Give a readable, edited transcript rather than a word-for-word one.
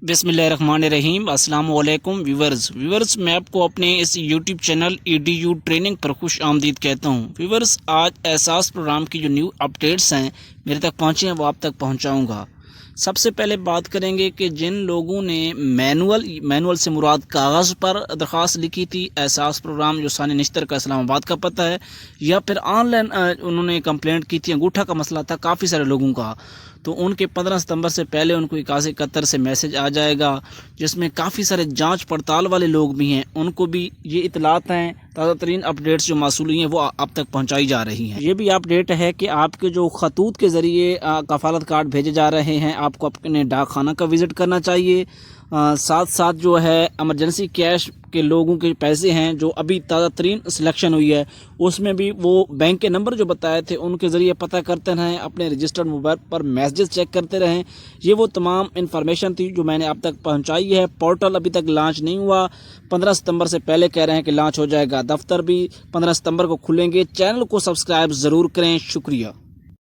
बिस्मिल्लाहिर्रहमानिर्रहीम। अस्सलाम वालेकुम व्यूवर्स मैं आपको अपने इस यूट्यूब चैनल EDU ट्रेनिंग पर खुश आमदीद कहता हूँ। व्यूवर्स, आज एहसास प्रोग्राम की जो न्यू अपडेट्स हैं मेरे तक पहुँचे हैं वो आप तक पहुँचाऊँगा। सबसे पहले बात करेंगे कि जिन लोगों ने मैनुअल से मुराद कागज़ पर दरख्वास्त लिखी थी, एहसास प्रोग्राम जो सानी निश्तर का इस्लामाबाद का पता है, या फिर ऑनलाइन उन्होंने कंप्लेंट की थी, अंगूठा का मसला था काफ़ी सारे लोगों का, तो उनके 15 सितंबर से पहले उनको 81 कतर से मैसेज आ जाएगा, जिसमें काफ़ी सारे जांच पड़ताल वाले लोग भी हैं, उनको भी ये इतलात हैं, ताज़ा तरीन अपडेट्स जो मासूल हैं वो आप तक पहुंचाई जा रही हैं। ये भी अपडेट है कि आपके जो खतूत के ज़रिए कफालत कार्ड भेजे जा रहे हैं, आपको अपने डाक खाना का विज़िट करना चाहिए। साथ साथ जो है एमरजेंसी कैश के लोगों के पैसे हैं जो अभी ताज़ा तरीन सिलेक्शन हुई है, उसमें भी वो बैंक के नंबर जो बताए थे उनके ज़रिए पता करते रहें, अपने रजिस्टर्ड मोबाइल पर मैसेजेस चेक करते रहें। ये वो तमाम इन्फॉर्मेशन थी जो मैंने अब तक पहुंचाई है। पोर्टल अभी तक लॉन्च नहीं हुआ, 15 सितंबर से पहले कह रहे हैं कि लॉन्च हो जाएगा। दफ्तर भी 15 सितंबर को खुलेंगे। चैनल को सब्सक्राइब ज़रूर करें। शुक्रिया।